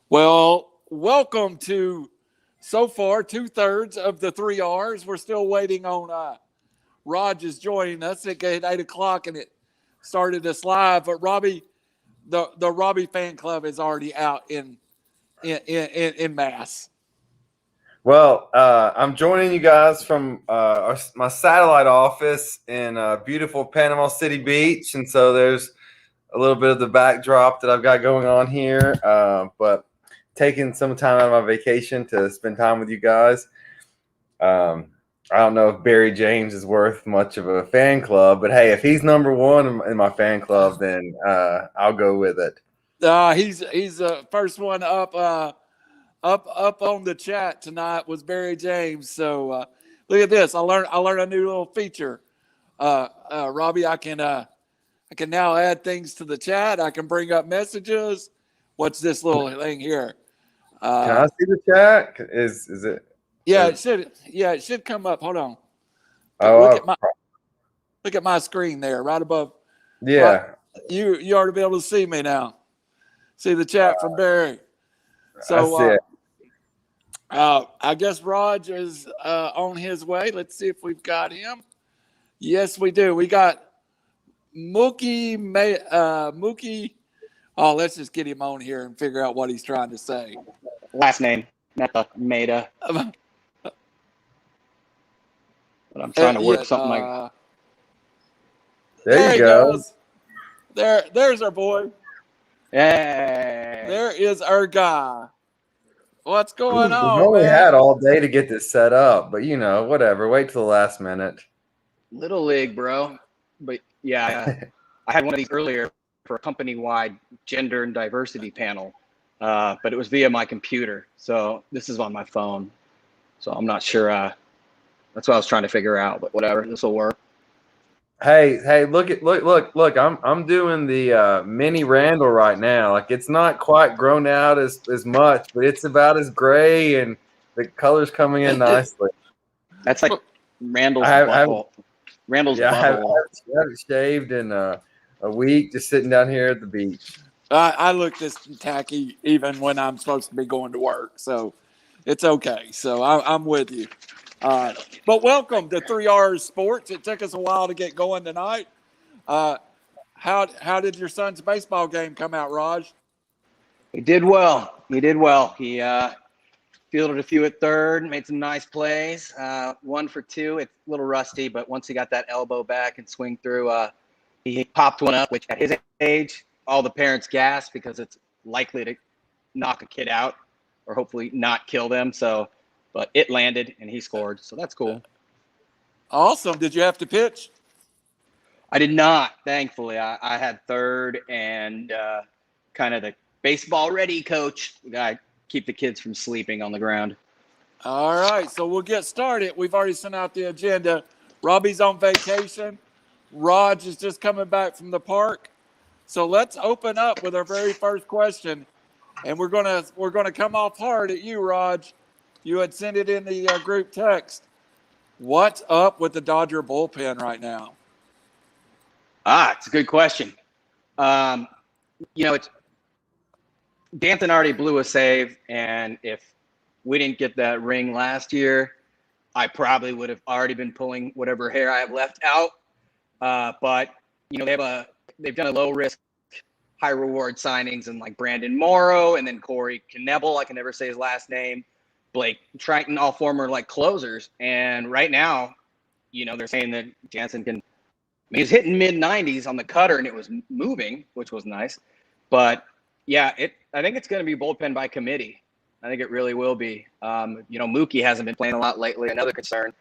Well, welcome to so far 2/3 of the 3R's. We're still waiting on Raj is joining us at 8 o'clock, and it started us live. But Robbie, the Robbie fan club is already out in mass. Well, I'm joining you guys from my satellite office in beautiful Panama City Beach, and so there's a little bit of the backdrop that I've got going on here, but taking some time out of my vacation to spend time with you guys. I don't know if Barry James is worth much of a fan club, but hey, if he's number one in my fan club, then I'll go with it. He's the first one up on the chat tonight was Barry James. So look at this. I learned a new little feature. Robbie, I can now add things to the chat. I can bring up messages. What's this little thing here? Can I see the chat? Is it? Yeah, it should. Yeah, it should come up. Hold on. Look at my screen there, right above. Yeah. Right, you ought to be able to see me now. See the chat from Barry. So I guess Raj is on his way. Let's see if we've got him. Yes, we do. We got Mookie. Oh, let's just get him on here and figure out what he's trying to say. Last name, not the Maida. But I'm trying to work something like. There you go. Goes. There's our boy. Hey. There is our guy. What's going on? We've only had all day to get this set up, but whatever. Wait till the last minute. Little league, bro. But yeah, I had one of these earlier for a company-wide gender and diversity panel, but it was via my computer. So this is on my phone. So I'm not sure. That's what I was trying to figure out, but whatever. This will work. Hey! Look! I'm doing the mini Randall right now. Like it's not quite grown out as much, but it's about as gray, and the color's coming in nicely. That's like Randall's butthole. Randall's butthole. I haven't shaved in a week, just sitting down here at the beach. I look this tacky even when I'm supposed to be going to work, so it's okay. So I'm with you. But welcome to 3R's Sports. It took us a while to get going tonight. How did your son's baseball game come out, Raj? He did well. He fielded a few at third, made some nice plays. 1 for 2. It's a little rusty, but once he got that elbow back and swing through, he popped one up, which at his age, all the parents gasped because it's likely to knock a kid out or hopefully not kill them. But it landed and he scored, so that's cool. Awesome. Did you have to pitch? I did not, thankfully. I had third and kind of the baseball ready coach. The guy keep the kids from sleeping on the ground. All right, so we'll get started. We've already sent out the agenda. Robbie's on vacation. Raj is just coming back from the park. So let's open up with our very first question, and we're gonna come off hard at you, Raj. You had sent it in the group text. What's up with the Dodger bullpen right now? It's a good question. It's Danton already blew a save, and if we didn't get that ring last year, I probably would have already been pulling whatever hair I have left out. But they've done a low risk, high reward signings and like Brandon Morrow and then Corey Knebel. I can never say his last name. Blake Triton, all former like closers. And right now, they're saying that Jansen can. He's hitting mid-90s on the cutter, and it was moving, which was nice. But yeah, I think it's going to be bullpen by committee. I think it really will be. Mookie hasn't been playing a lot lately, another concern.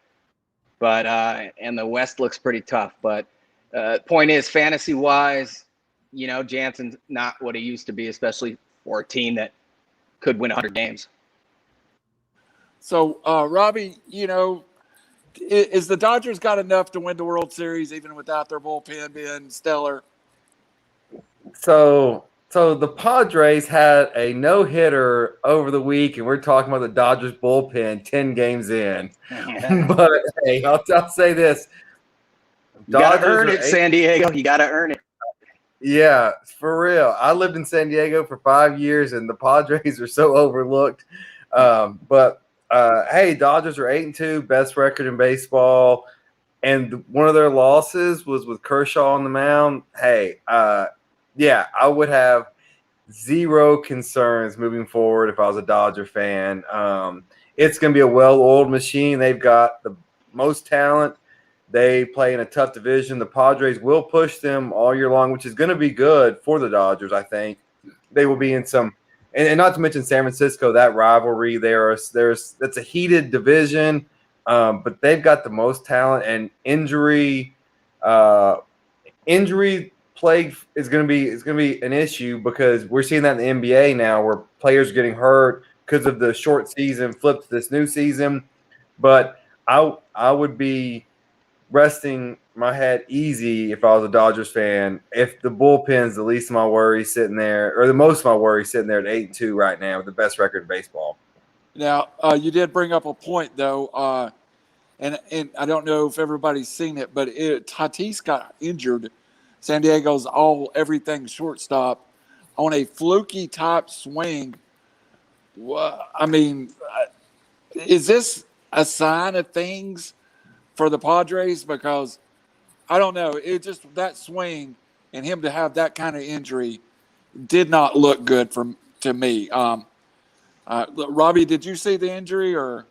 But and the West looks pretty tough. But point is, fantasy-wise, Jansen's not what he used to be, especially for a team that could win 100 games. So, Robbie, is the Dodgers got enough to win the World Series even without their bullpen being stellar? So the Padres had a no-hitter over the week, and we're talking about the Dodgers bullpen 10 games in. But, hey, I'll say this. You got to earn it, San Diego. You got to earn it. Yeah, for real. I lived in San Diego for 5 years, and the Padres are so overlooked. But hey, Dodgers are 8-2, best record in baseball, and one of their losses was with Kershaw on the mound. Hey, yeah, I would have zero concerns moving forward if I was a Dodger fan. It's going to be a well-oiled machine. They've got the most talent. They play in a tough division. The Padres will push them all year long, which is going to be good for the Dodgers, I think. They will be in some – and not to mention San Francisco, that rivalry there. That's a heated division, but they've got the most talent and injury plague is going to be an issue because we're seeing that in the NBA now where players are getting hurt because of the short season flipped to this new season. But I would be resting my head easy if I was a Dodgers fan. If the bullpen's the least of my worries sitting there, or the most of my worries sitting there at 8-2 right now with the best record in baseball. Now, you did bring up a point, though, and I don't know if everybody's seen it, but Tatis got injured. San Diego's everything shortstop on a fluky type swing. I mean, is this a sign of things for the Padres? Because I don't know. It just that swing and him to have that kind of injury did not look good to me. Robbie, did you see the injury or?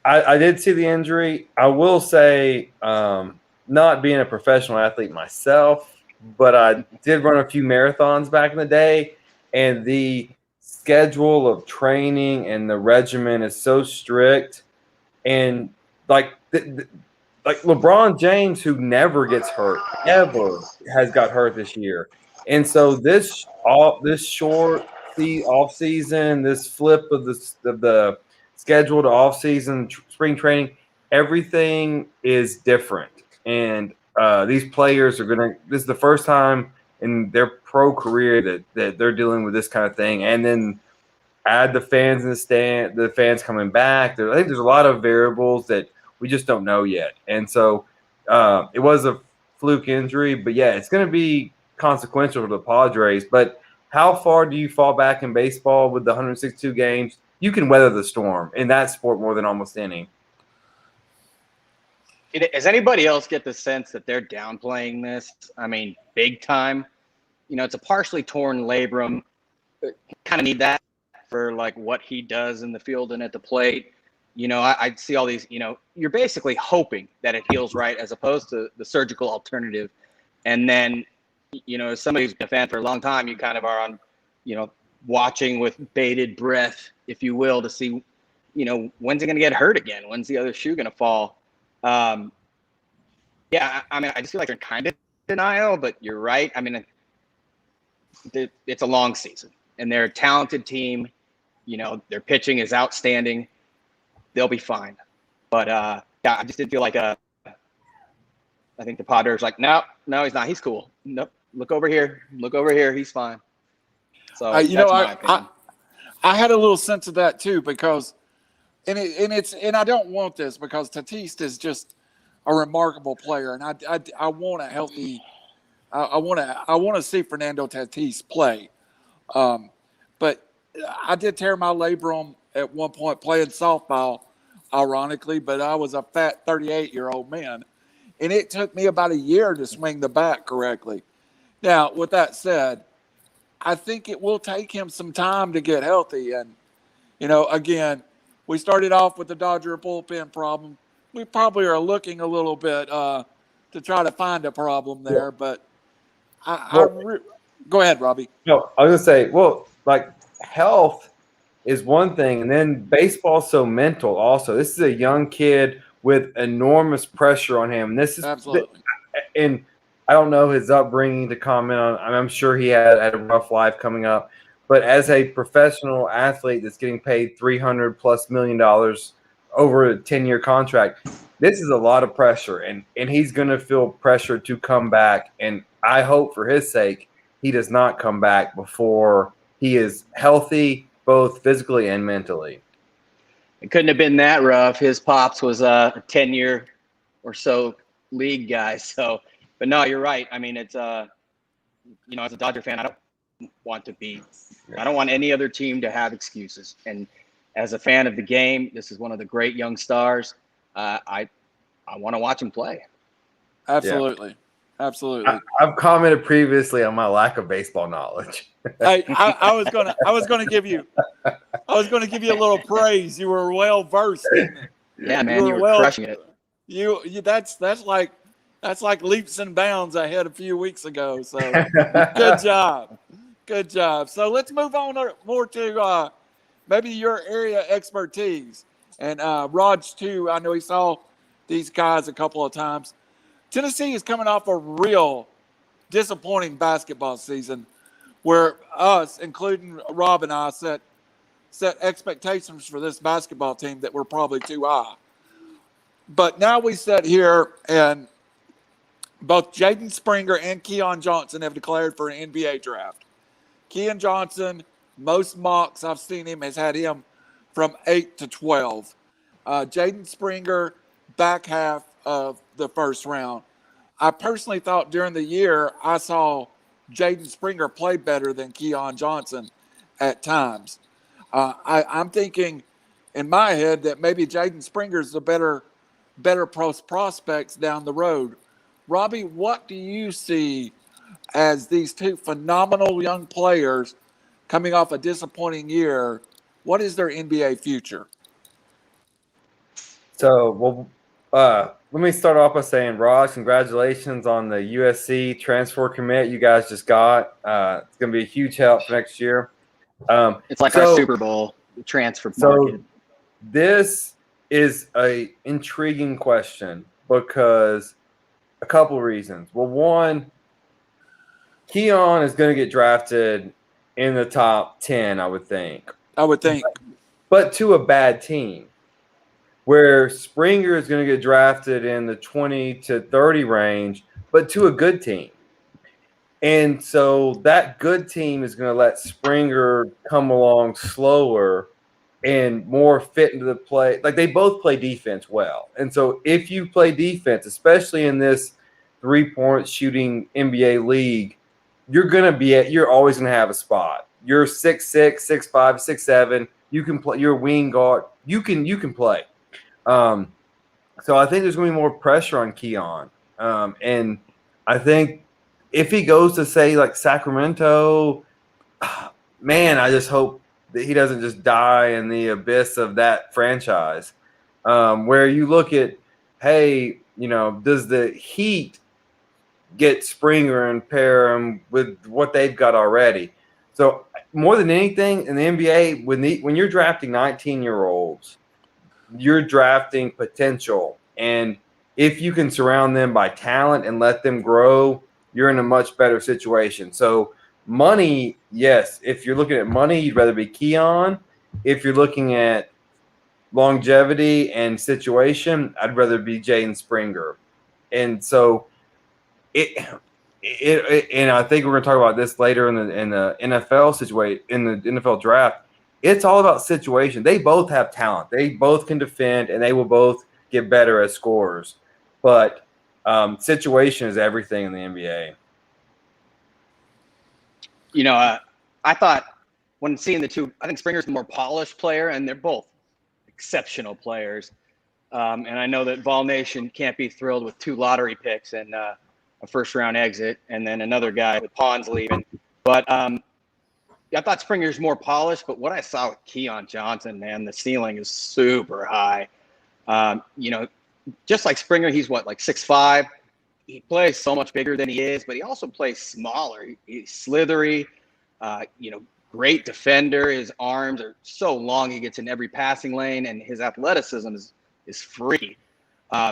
I did see the injury. I will say, not being a professional athlete myself, but I did run a few marathons back in the day, and the schedule of training and the regimen is so strict. And like LeBron James, who never gets hurt, ever has got hurt this year. And so this short off season, this flip of the schedule to off season, spring training, everything is different. And these players this is the first time in their pro career that they're dealing with this kind of thing. And then add the fans in the stand, the fans coming back. I think there's a lot of variables that we just don't know yet. And so it was a fluke injury, but yeah, it's going to be consequential for the Padres. But how far do you fall back in baseball with the 162 games? You can weather the storm in that sport more than almost any. Does anybody else get the sense that they're downplaying this? I mean, big time. It's a partially torn labrum. Kind of need that for like what he does in the field and at the plate. I see all these, you're basically hoping that it heals right as opposed to the surgical alternative. And then, as somebody who's been a fan for a long time, you kind of are on, watching with bated breath, if you will, to see, when's he going to get hurt again? When's the other shoe going to fall? Yeah, I mean, I just feel like they're kind of denial, but you're right. I mean, it's a long season and they're a talented team. Their pitching is outstanding. They'll be fine. But yeah, I just didn't feel like I think the Padres like, no, he's not. He's cool. Nope. Look over here. He's fine. So that's my opinion. I had a little sense of that too because, and I don't want this because Tatis is just a remarkable player, and I want a healthy. I want to see Fernando Tatis play, but I did tear my labrum at one point playing softball, ironically, but I was a fat 38-year-old man, and it took me about a year to swing the bat correctly. Now, with that said, I think it will take him some time to get healthy, and again, we started off with the Dodger bullpen problem. We probably are looking a little bit to try to find a problem there, but go ahead, Robbie. No, I was going to say, well, like health is one thing, and then baseball's so mental also. This is a young kid with enormous pressure on him. This is absolutely. And I don't know his upbringing to comment on. I'm sure he had a rough life coming up. But as a professional athlete that's getting paid $300+ million over a 10-year contract, this is a lot of pressure, and he's going to feel pressure to come back. And I hope for his sake he does not come back before he is healthy, both physically and mentally. It couldn't have been that rough. His pops was a 10-year or so league guy. So, but no, you're right. I mean, it's as a Dodger fan, I don't want any other team to have excuses. And as a fan of the game, this is one of the great young stars. I want to watch him play. Absolutely. Yeah. Absolutely. I've commented previously on my lack of baseball knowledge. I was gonna give you a little praise. You were well versed in it. Yeah, man, you were crushing it. That's like leaps and bounds ahead a few weeks ago. So good job. Good job. So let's move on more to maybe your area expertise. And Raj too, I know he saw these guys a couple of times. Tennessee is coming off a real disappointing basketball season where us, including Rob and I, set expectations for this basketball team that were probably too high. But now we sit here and both Jaden Springer and Keon Johnson have declared for an NBA draft. Keon Johnson, most mocks I've seen him, has had him from 8 to 12. Jaden Springer, back half of the first round. I personally thought during the year I saw Jaden Springer play better than Keon Johnson at times. I'm thinking in my head that maybe Jaden Springer's the better prospects down the road. Robbie, what do you see as these two phenomenal young players coming off a disappointing year? What is their NBA future? So, let me start off by saying, Raj, congratulations on the USC transfer commit you guys just got. It's going to be a huge help for next year. It's like our Super Bowl transfer market. So this is a intriguing question because a couple of reasons. Well, one, Keon is going to get drafted in the top 10, I would think. But to a bad team. Where Springer is going to get drafted in the 20 to 30 range, but to a good team. And so that good team is going to let Springer come along slower and more fit into the play. Like, they both play defense well. And so if you play defense, especially in this 3-point shooting NBA league, you're always going to have a spot. You're 6'6", 6'5", 6'7". You can play. You're a wing guard. You can play. So I think there's going to be more pressure on Keon. And I think if he goes to, say, like Sacramento, man, I just hope that he doesn't just die in the abyss of that franchise. Where you look at, hey, does the Heat get Springer and pair him with what they've got already? So more than anything in the NBA, when you're drafting 19-year-olds, you're drafting potential. And if you can surround them by talent and let them grow, you're in a much better situation. So money, yes, if you're looking at money, you'd rather be Keon. If you're looking at longevity and situation, I'd rather be Jaden Springer. And so and I think we're going to talk about this later in the NFL situation, in the NFL draft. It's all about situation. They both have talent. They both can defend, and they will both get better as scorers. But situation is everything in the NBA. I thought when seeing the two, I think Springer's the more polished player, and they're both exceptional players. And I know that Vol Nation can't be thrilled with 2 lottery picks and a first-round exit, and then another guy with Pons leaving. But I thought Springer's more polished, but what I saw with Keon Johnson, man, the ceiling is super high. Just like Springer, he's like 6'5". He plays so much bigger than he is, but he also plays smaller. He's slithery, great defender. His arms are so long, he gets in every passing lane, and his athleticism is freaky.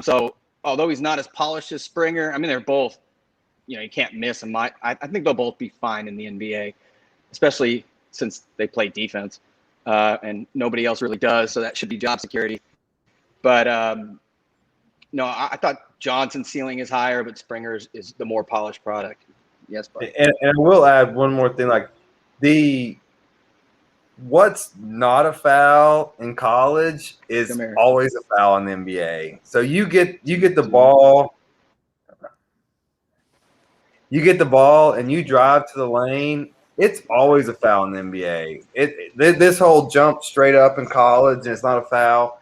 So although he's not as polished as Springer, I mean, they're both, you can't miss them. I think they'll both be fine in the NBA. Especially since they play defense, and nobody else really does, so that should be job security. But no, I thought Johnson's ceiling is higher, but Springer's is the more polished product. Yes, buddy. And I will add one more thing, like what's not a foul in college is always a foul in the NBA. So you get the ball. you get the ball and you drive to the lane, it's always a foul in the NBA. This whole jump straight up in college and it's not a foul.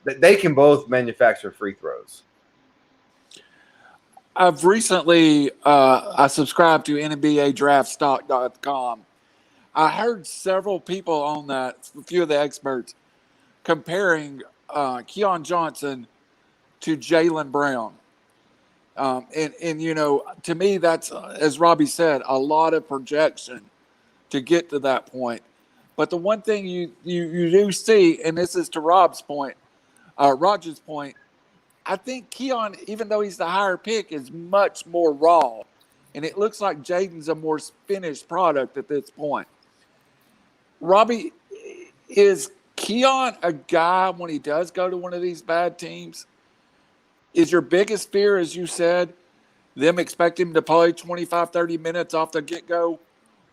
They can both manufacture free throws. I've recently I subscribed to NBADraftStock.com. I heard several people on that, a few of the experts, comparing Keon Johnson to Jaylen Brown. And you know, to me, that's, as Robbie said, a lot of projection to get to that point. But the one thing you do see, and this is to Roger's point, I think Keon, even though he's the higher pick, is much more raw. And it looks like Jaden's a more finished product at this point. Robbie, is Keon a guy when he does go to one of these bad teams? Is your biggest fear, as you said, them expect him to play 25, 30 minutes off the get-go?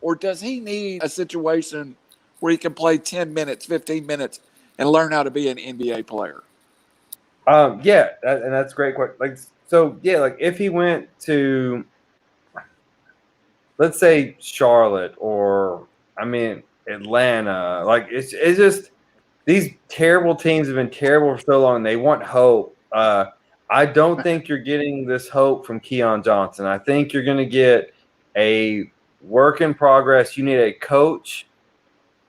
Or does he need a situation where he can play 10 minutes, 15 minutes, and learn how to be an NBA player? Yeah, and that's a great question. Like if he went to, let's say, Charlotte or, Atlanta, like it's just these terrible teams have been terrible for so long. They want hope. I don't think you're getting this hope from Keon Johnson. I think you're going to get a work in progress. You need a coach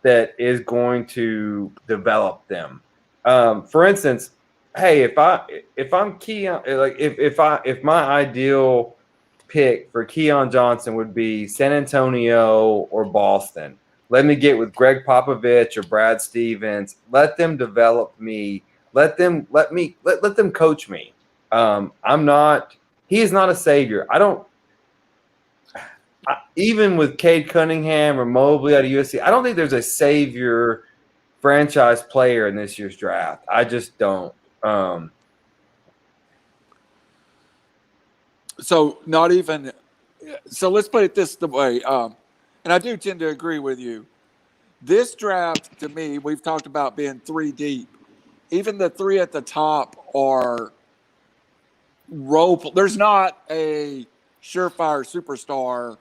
that is going to develop them. For instance, hey, if I'm Keon, like if my ideal pick for Keon Johnson would be San Antonio or Boston, let me get with Greg Popovich or Brad Stevens. Let them develop me. Let them coach me. He is not a savior. Even with Cade Cunningham or Mobley out of USC, I don't think there's a savior franchise player in this year's draft. I just don't. So let's put it this way. And I do tend to agree with you. This draft, to me, we've talked about being 3 deep. Even the 3 at the top are there's not a surefire superstar,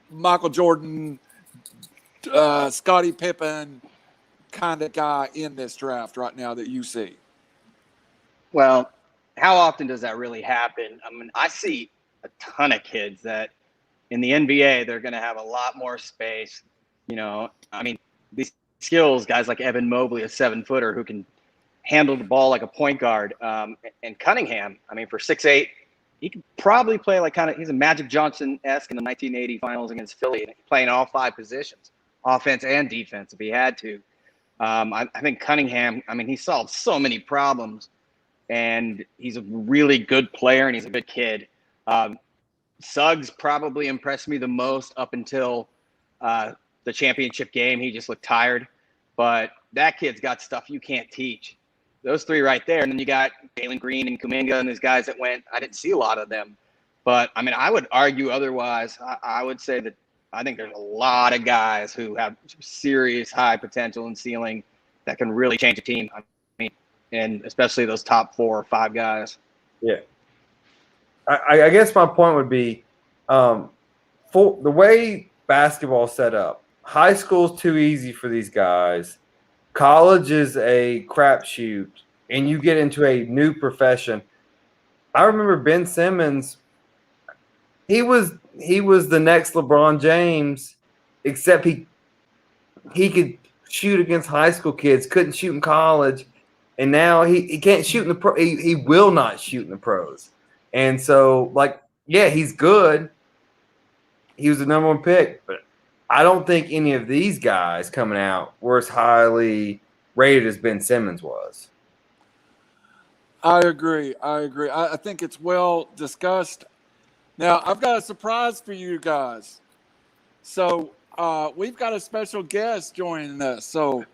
Michael Jordan, Scottie Pippen kind of guy in this draft right now that you see. Well, how often does that really happen? I mean, I see a ton of kids that in the NBA, they're going to have a lot more space. You know, I mean, these skills, guys like Evan Mobley, a 7-footer who can handle the ball like a point guard. And Cunningham, I mean, for 6'8", he could probably play he's a Magic Johnson-esque in the 1980 finals against Philly, playing all 5 positions, offense and defense, if he had to. I think Cunningham, I mean, he solved so many problems, and he's a really good player, and he's a good kid. Suggs probably impressed me the most up until the championship game. He just looked tired. But that kid's got stuff you can't teach. Those 3 right there. And then you got Jalen Green and Kuminga and these guys that went. I didn't see a lot of them. But, I mean, I would argue otherwise. I would say that I think there's a lot of guys who have serious high potential and ceiling that can really change a team. I mean, and especially those top 4 or 5 guys. Yeah. I guess my point would be for the way basketball's set up, high school's too easy for these guys. College is a crapshoot, and you get into a new profession. I remember Ben Simmons. He was the next LeBron James, except he could shoot against high school kids, couldn't shoot in college, and now he can't shoot in the pro. He will not shoot in the pros. And so, he's good. He was the number 1 pick, but I don't think any of these guys coming out were as highly rated as Ben Simmons was. I agree. I think it's well discussed. Now, I've got a surprise for you guys. So we've got a special guest joining us. So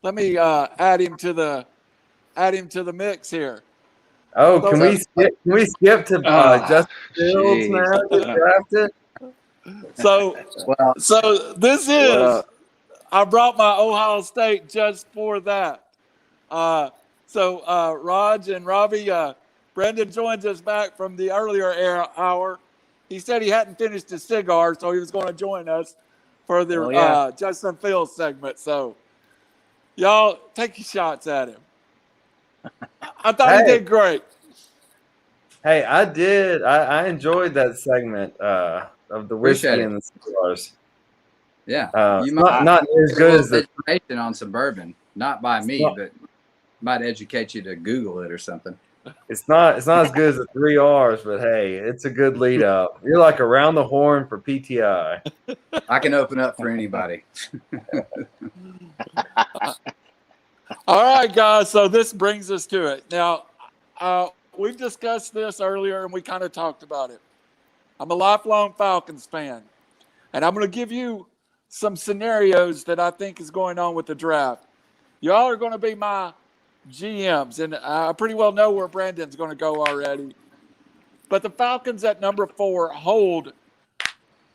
let me add him to the mix here. Oh, can we skip to Justin Fields now? Drafted? So this is. I brought my Ohio State just for that. Raj and Robbie, Brendan joins us back from the earlier hour. He said he hadn't finished his cigar, so he was going to join us for the Justin Fields segment. So, y'all take your shots at him. I thought he did great. Hey, I did. I enjoyed that segment of the whiskey and the cigars. Yeah, you not as good as the information on suburban, not by me, but might educate you to Google it or something. It's not as good as the 3R's, but hey, it's a good lead up. You're like around the horn for PTI. I can open up for anybody. All right, guys. So this brings us to it. Now, we've discussed this earlier, and we kind of talked about it. I'm a lifelong Falcons fan, and I'm going to give you some scenarios that I think is going on with the draft. Y'all are going to be my GMs, and I pretty well know where Brandon's going to go already. But the Falcons at number 4 hold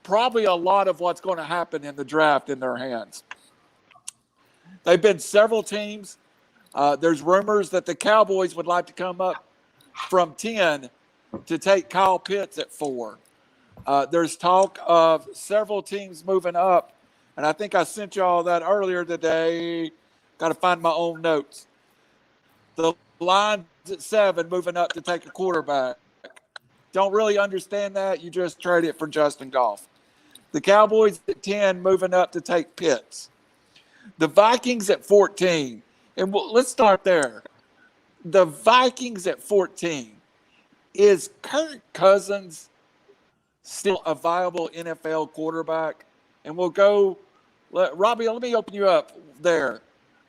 probably a lot of what's going to happen in the draft in their hands. They've been several teams. There's rumors that the Cowboys would like to come up from 10 to take Kyle Pitts at 4. There's talk of several teams moving up, and I think I sent you all that earlier today. Got to find my own notes. The Lions at 7 moving up to take a quarterback. Don't really understand that. You just trade it for Justin Goff. The Cowboys at 10 moving up to take Pitts. The Vikings at 14. And let's start there. The Vikings at 14. Is Kirk Cousins still a viable NFL quarterback? And we'll go, Robbie, let me open you up there.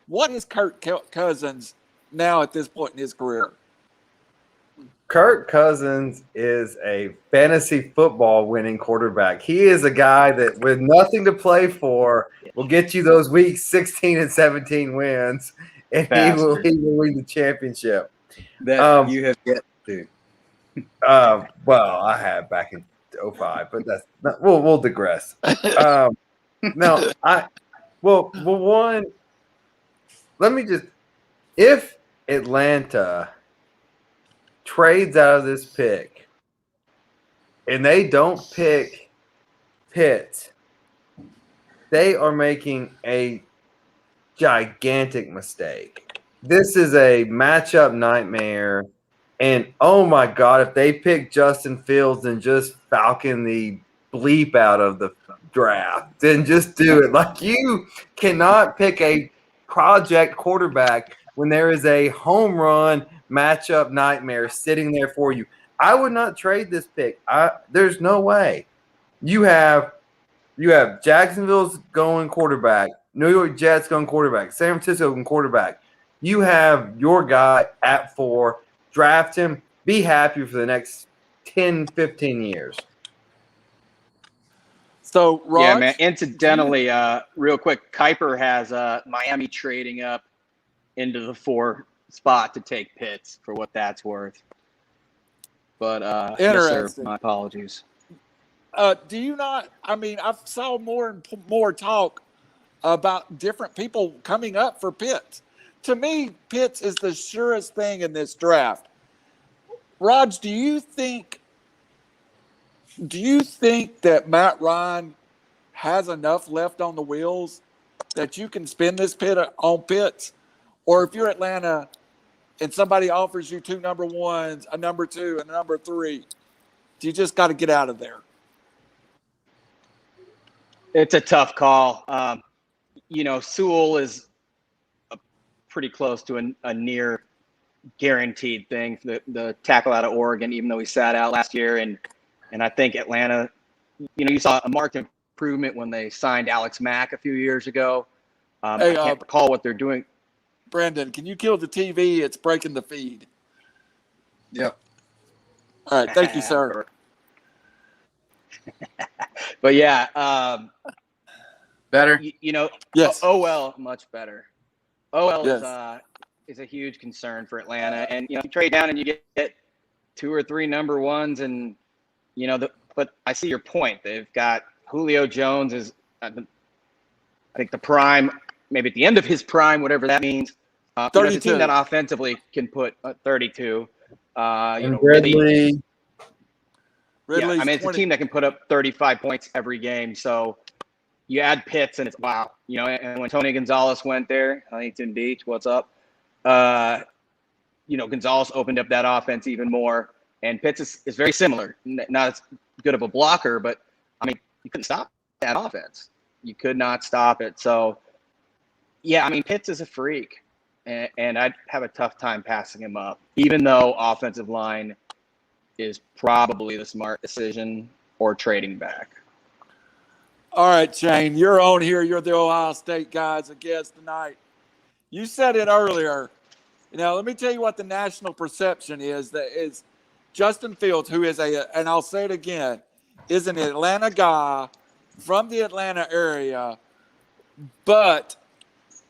What is Kirk Cousins now at this point in his career? Kirk Cousins is a fantasy football winning quarterback. He is a guy that with nothing to play for will get you those week 16 and 17 wins, and he will win the championship. That you have yet to. Well, I have back in 05, but that's not, we'll digress. No, one. Let me just, if Atlanta trades out of this pick and they don't pick Pitts, they are making a gigantic mistake. This is a matchup nightmare. And oh my God, if they pick Justin Fields and just falcon the bleep out of the draft, then just do it. Like, you cannot pick a project quarterback when there is a home run matchup nightmare sitting there for you. I would not trade this pick. There's no way. You have Jacksonville's going quarterback, New York Jets going quarterback, San Francisco going quarterback. You have your guy at 4. Draft him. Be happy for the next 10, 15 years. So, Raj, yeah, man. Incidentally, real quick, Kuiper has Miami trading up into the 4 spot to take Pitts for what that's worth. But interesting. Yes, sir, my apologies. Do you not? I mean, I've saw more and more talk about different people coming up for Pitts. To me, Pitts is the surest thing in this draft. Raj, do you think that Matt Ryan has enough left on the wheels that you can spend this pit on Pitts? Or if you're Atlanta and somebody offers you 2 number 1s, a number 2, and a number 3, do you just got to get out of there? It's a tough call. Sewell is pretty close to a near guaranteed thing for the tackle out of Oregon, even though he sat out last year. And I think Atlanta, you saw a marked improvement when they signed Alex Mack a few years ago. I can't recall what they're doing. Brandon, can you kill the TV? It's breaking the feed. Yep. All right. Thank you, sir. But yeah, better. Yes. OL much better. OL yes. Is a huge concern for Atlanta, and you trade down and you get 2 or 3 number 1s, and but I see your point. They've got Julio Jones is, I think, the prime, maybe at the end of his prime, whatever that means. 32. A team that offensively can put 32. And Ridley. Ridley's I mean, it's 20. a team that can put up 35 points every game. So you add Pitts, and it's wow. You know, and when Tony Gonzalez went there, Huntington Beach, what's up? You know, Gonzalez opened up that offense even more. And Pitts is very similar. Not as good of a blocker, but, I mean, you couldn't stop that offense. You could not stop it. So, yeah, I mean, Pitts is a freak. And I'd have a tough time passing him up, even though offensive line is probably the smart decision or trading back. All right, Shane, you're on here. You're the Ohio State guys, a guest tonight. You said it earlier. You know, let me tell you what the national perception is. That is Justin Fields, who is and I'll say it again, is an Atlanta guy from the Atlanta area, but,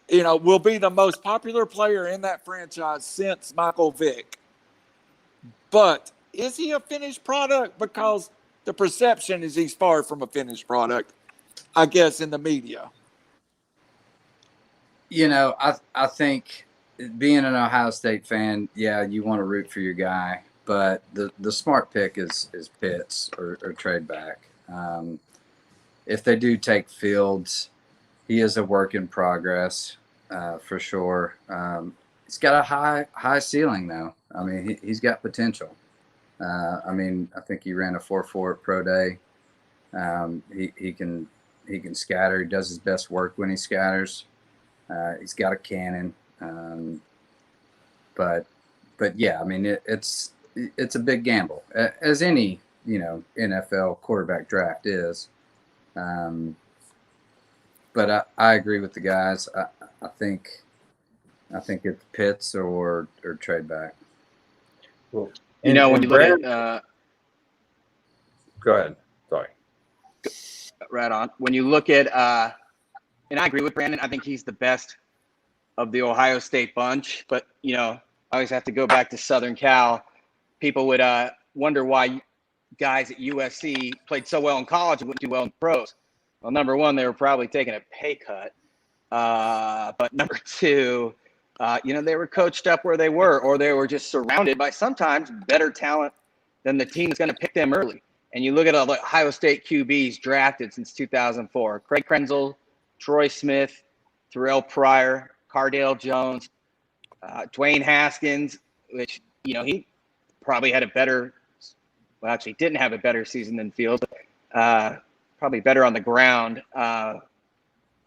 you know, will be the most popular player in that franchise since Michael Vick. But is he a finished product? Because the perception is he's far from a finished product, I guess, in the media. You know, I think being an Ohio State fan, yeah, you want to root for your guy, but the smart pick is Pitts or trade back. If they do take Fields, he is a work in progress for sure. He's got a high ceiling though. I mean, he's got potential. I mean, I think he ran a 4.4 at pro day. He can scatter. He does his best work when he scatters. He's got a cannon. But yeah, I mean, it's a big gamble, as any, you know, NFL quarterback draft is. But I agree with the guys. I think it's Pitts or trade back. Well, You know, when you look at go ahead. Sorry. right on. When you look at and I agree with Brandon, I think he's the best of the Ohio State bunch. But, you know, I always have to go back to Southern Cal. People would wonder why guys at USC played so well in college and wouldn't do well in pros. Well, number one, they were probably taking a pay cut. But number two, you know, they were coached up where they were, or they were just surrounded by sometimes better talent than the team is going to pick them early. And you look at all the Ohio State QBs drafted since 2004, Craig Krenzel, Troy Smith, Terrell Pryor, Cardale Jones, Dwayne Haskins, which, you know, he probably had a better, well, actually didn't have a better season than Fields, but probably better on the ground. And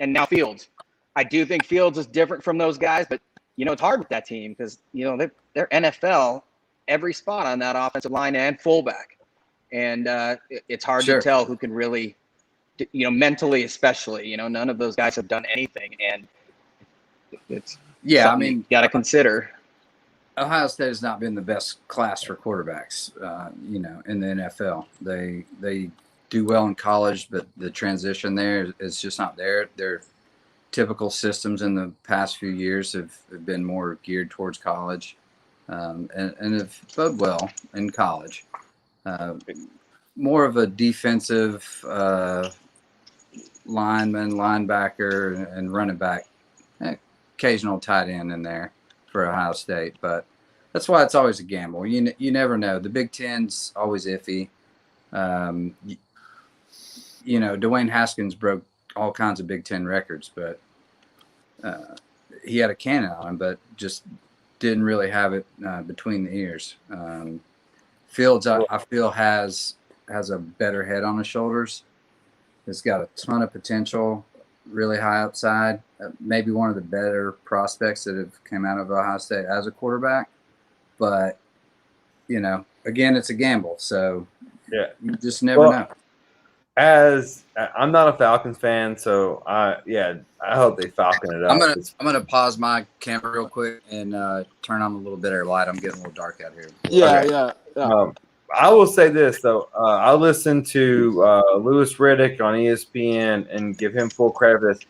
now Fields. I do think Fields is different from those guys, but, you know, it's hard with that team because, you know, they're NFL every spot on that offensive line and fullback. And it's hard to tell who can really, you know, mentally especially, you know, none of those guys have done anything. And it's I mean, you got to consider. Ohio State has not been the best class for quarterbacks, you know, in the NFL. They do well in college, but the transition there is just not there. Their typical systems in the past few years have been more geared towards college, and have bode well in college. More of a defensive lineman, linebacker, and running back, occasional tight end in there for Ohio State. But that's why it's always a gamble. You never know. The Big Ten's always iffy. You know, Dwayne Haskins broke all kinds of Big Ten records, but he had a cannon on him, but just didn't really have it between the ears. Fields, I feel, has a better head on his shoulders. He's got a ton of potential, really high upside. Maybe one of the better prospects that have come out of Ohio State as a quarterback. But, you know, again, it's a gamble. So yeah, you just never know. As I'm not a Falcons fan, so I hope they Falcon it up. I'm gonna pause my camera real quick and turn on a little bit of light. I'm getting a little dark out here. Yeah. I will say this though. I listened to Louis Riddick on ESPN and give him full credit for this.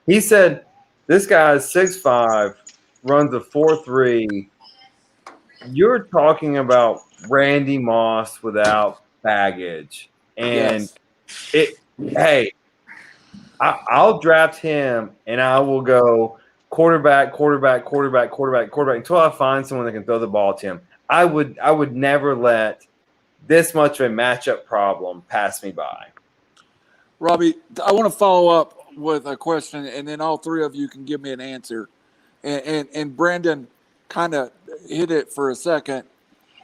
He said this guy is 6'5", runs a 4.3. You're talking about Randy Moss without baggage, and I'll draft him and I will go quarterback until I find someone that can throw the ball to him. I would never let this much of a matchup problem pass me by. Robbie, I want to follow up with a question, and then all three of you can give me an answer. And Brandon kind of hit it for a second.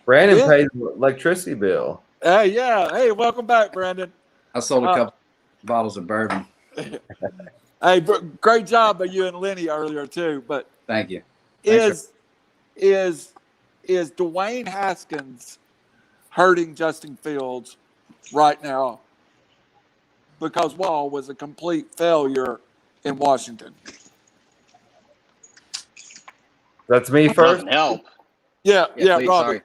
Brandon pays the electricity bill. Hey, yeah. Hey, welcome back, Brandon. I sold a couple bottles of bourbon. Hey, great job by you and Lenny earlier too. But Thank you. is Dwayne Haskins hurting Justin Fields right now because Wall was a complete failure in Washington? That's me It first. doesn't help. Yeah, Please, Robbie. sorry.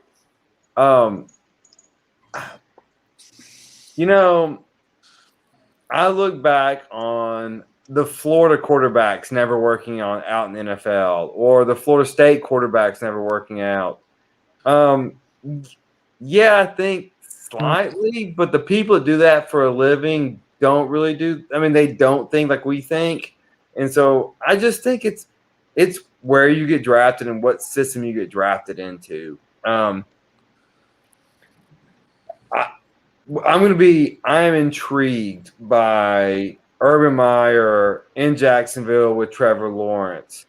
You know, I look back on the Florida quarterbacks never working out in the NFL, or the Florida State quarterbacks never working out. Yeah, I think slightly, but the people that do that for a living don't really do. I mean, they don't think like we think, and so I just think it's where you get drafted and what system you get drafted into. I am intrigued by Urban Meyer in Jacksonville with Trevor Lawrence.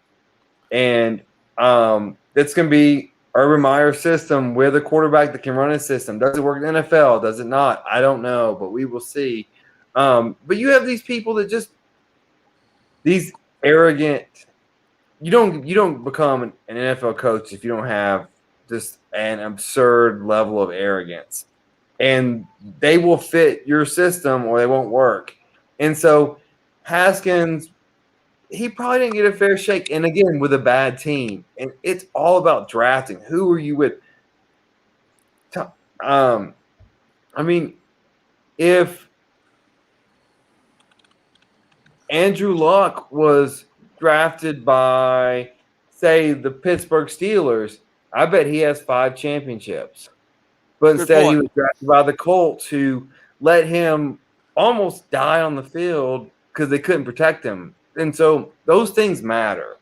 And it's going to be Urban Meyer's system with a quarterback that can run a system. Does it work in the NFL? Does it not? I don't know, but we will see. But you have these people that just these arrogant. You don't become an NFL coach if you don't have just an absurd level of arrogance. And they will fit your system or they won't work. And so Haskins, he probably didn't get a fair shake. And again, with a bad team. And it's all about drafting. Who are you with? I mean, if Andrew Luck was drafted by, say, the Pittsburgh Steelers, I bet he has 5 championships. But instead, he was drafted by the Colts, who let him almost die on the field because they couldn't protect him. And so those things matter.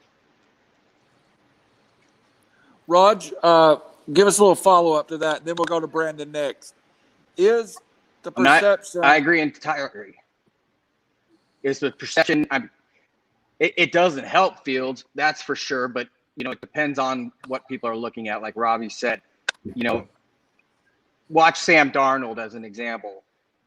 Raj, give us a little follow-up to that, then we'll go to Brandon next. Is the perception... I agree entirely. Is the perception... It doesn't help Fields, that's for sure, but, it depends on what people are looking at. Like Robbie said, watch Sam Darnold as an example.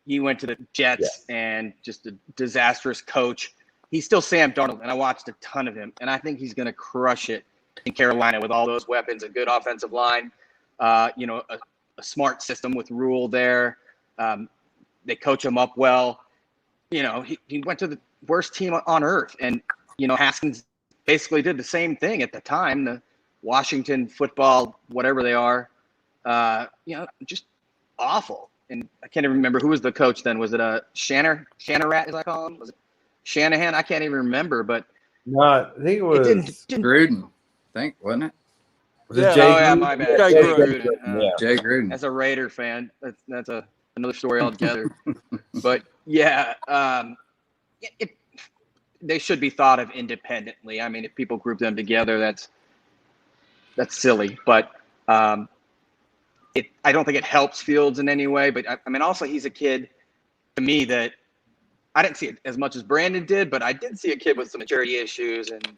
He went to the Jets and just a disastrous coach. He's still Sam Darnold, and I watched a ton of him, and I think he's going to crush it in Carolina with all those weapons, a good offensive line, a smart system with Rule there. They coach him up well. He went to the worst team on earth, and, Haskins basically did the same thing at the time, the Washington football, whatever they are, just awful. And I can't even remember who was the coach then. Was it a Shanahan, as I call him? Was it Shanahan? I can't even remember, but no, I think it was Gruden. I think, wasn't it? Was it Jay Gruden? My bad. Jay Gruden. Jay Gruden. As a Raider fan, that's another story altogether. But yeah, they should be thought of independently. I mean, if people group them together, that's silly. But I don't think it helps Fields in any way. But I mean, also he's a kid to me that I didn't see it as much as Brandon did, but I did see a kid with some maturity issues, and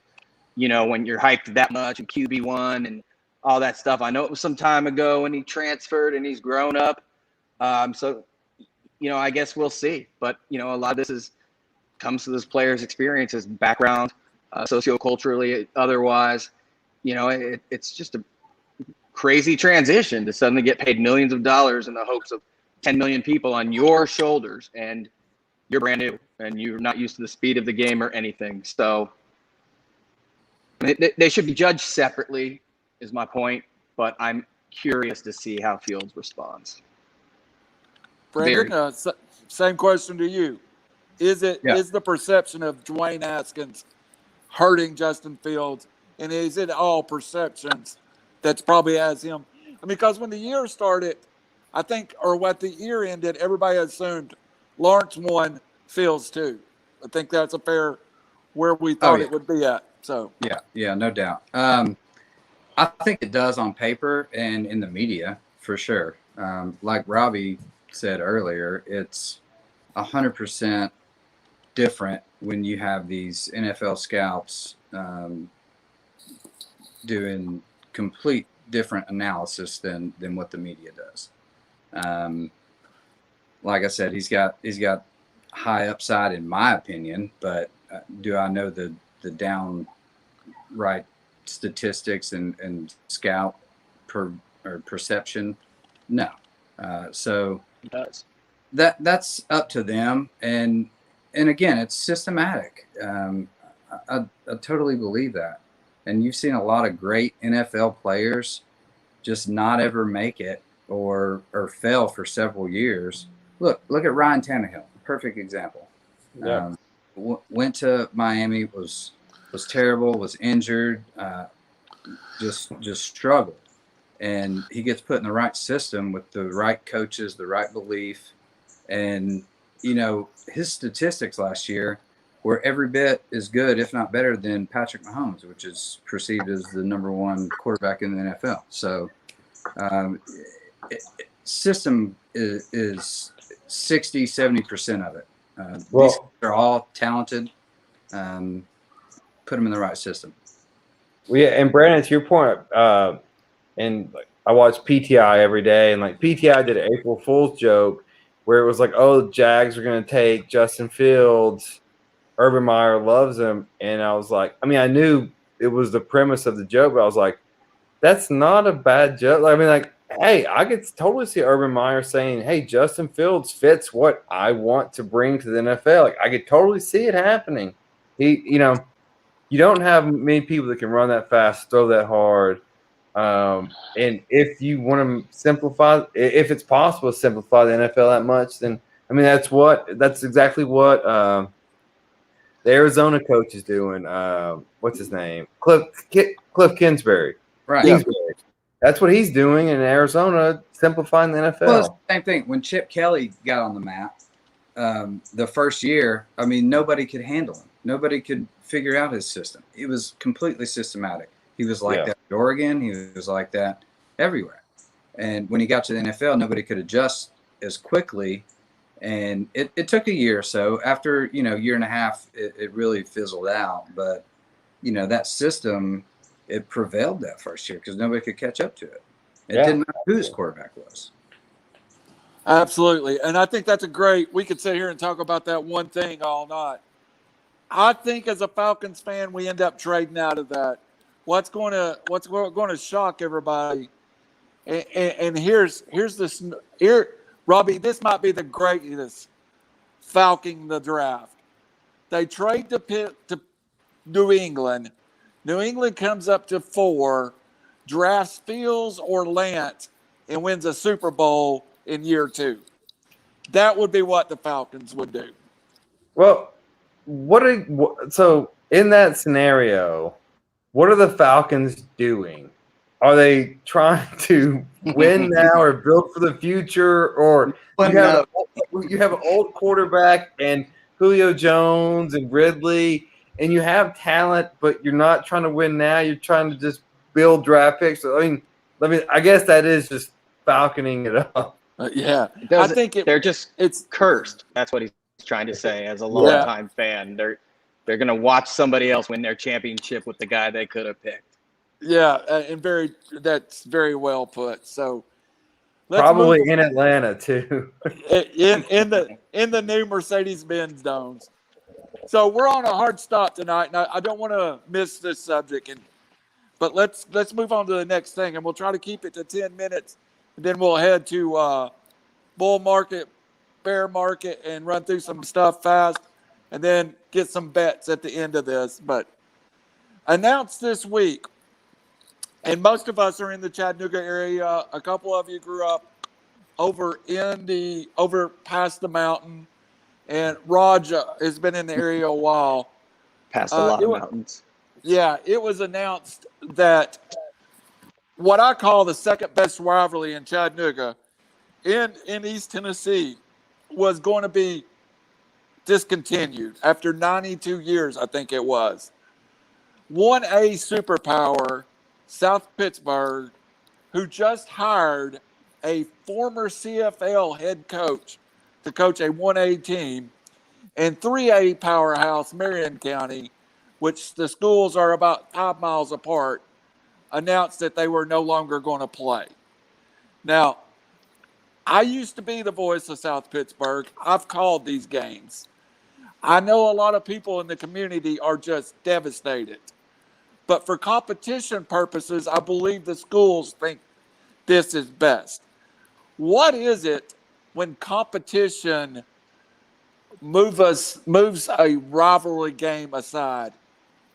when you're hyped that much and QB1 and all that stuff. I know it was some time ago when he transferred and he's grown up. So I guess we'll see. But a lot of this comes to this player's experiences, background, socioculturally, otherwise. It's just a crazy transition to suddenly get paid millions of dollars in the hopes of 10 million people on your shoulders, and you're brand new and you're not used to the speed of the game or anything. So they should be judged separately, is my point, but I'm curious to see how Fields responds. Brandon, same question to you. Is the perception of Dwayne Haskins hurting Justin Fields, and is it all perceptions that's probably has him? I mean, because when the year started, I think, or what the year ended, everybody assumed Lawrence won, Fields too. I think that's a fair where we thought it would be at. So yeah, no doubt. I think it does on paper and in the media for sure. Like Robbie said earlier, it's 100% different when you have these NFL scouts doing complete different analysis than what the media does. Like I said, he's got high upside in my opinion, but do I know the downright statistics and scout perception? No. So It does. That's up to them, and again, it's systematic. I totally believe that. And you've seen a lot of great NFL players just not ever make it or fail for several years. Look at Ryan Tannehill, perfect example. Yeah. Went to Miami, was terrible, was injured, just struggled. And he gets put in the right system with the right coaches, the right belief. And, his statistics last year were every bit as good, if not better, than Patrick Mahomes, which is perceived as the number one quarterback in the NFL. So system is 60, 70% of it. These are all talented. Put them in the right system. Well, yeah, and Brandon, to your point, and I watch PTI every day, and like PTI did an April Fool's joke where it was like, oh, the Jags are going to take Justin Fields. Urban Meyer loves him. And I was like, I mean, I knew it was the premise of the joke, but I was like, that's not a bad joke. I mean, like, hey, I could totally see Urban Meyer saying, hey, Justin Fields fits what I want to bring to the NFL. Like, I could totally see it happening. You don't have many people that can run that fast, throw that hard. And if you want to simplify, if it's possible to simplify the NFL that much, then I mean that's exactly what the Arizona coach is doing. What's his name? Cliff Kingsbury. Right. Kingsbury. That's what he's doing in Arizona, simplifying the NFL. Well, it's the same thing. When Chip Kelly got on the map, the first year, I mean, nobody could handle him. Nobody could figure out his system. It was completely systematic. He was like that at Oregon. He was like that everywhere. And when he got to the NFL, nobody could adjust as quickly. And it took a year or so. After, year and a half, it really fizzled out. But, that system, it prevailed that first year because nobody could catch up to it. It didn't matter who his quarterback was. Absolutely. And I think that's we could sit here and talk about that one thing all night. I think as a Falcons fan, we end up trading out of that. What's going to shock everybody? And here's this here, Robbie. This might be the greatest Falcon the draft. They trade to New England. New England comes up to 4, drafts Fields or Lance, and wins a Super Bowl in year 2. That would be what the Falcons would do. Well, so in that scenario, what are the Falcons doing? Are they trying to win now or build for the future? Or you have an old quarterback and Julio Jones and Ridley, and you have talent, but you're not trying to win now. You're trying to just build draft picks. I mean, I guess that is just falconing it up. Yeah, I think it's cursed. That's what he's trying to say. As a longtime fan, they're going to watch somebody else win their championship with the guy they could have picked. Yeah, and that's very well put. So probably in Atlanta too. in the new Mercedes-Benz domes. So we're on a hard stop tonight, and I don't want to miss this subject. But let's move on to the next thing, and we'll try to keep it to 10 minutes, and then we'll head to bull market, bear market, and run through some stuff fast, and then get some bets at the end of this. But announced this week, and most of us are in the Chattanooga area. A couple of you grew up over past the mountain, and Raj has been in the area a while. Past a lot of mountains. Yeah, it was announced that what I call the second best rivalry in Chattanooga, in East Tennessee, was going to be discontinued after 92 years, I think it was. 1A superpower, South Pittsburgh, who just hired a former CFL head coach to coach a 1A team, and 3A powerhouse Marion County, which the schools are about 5 miles apart, announced that they were no longer going to play. Now, I used to be the voice of South Pittsburgh. I've called these games. I know a lot of people in the community are just devastated. But for competition purposes, I believe the schools think this is best. What is it when competition moves a rivalry game aside?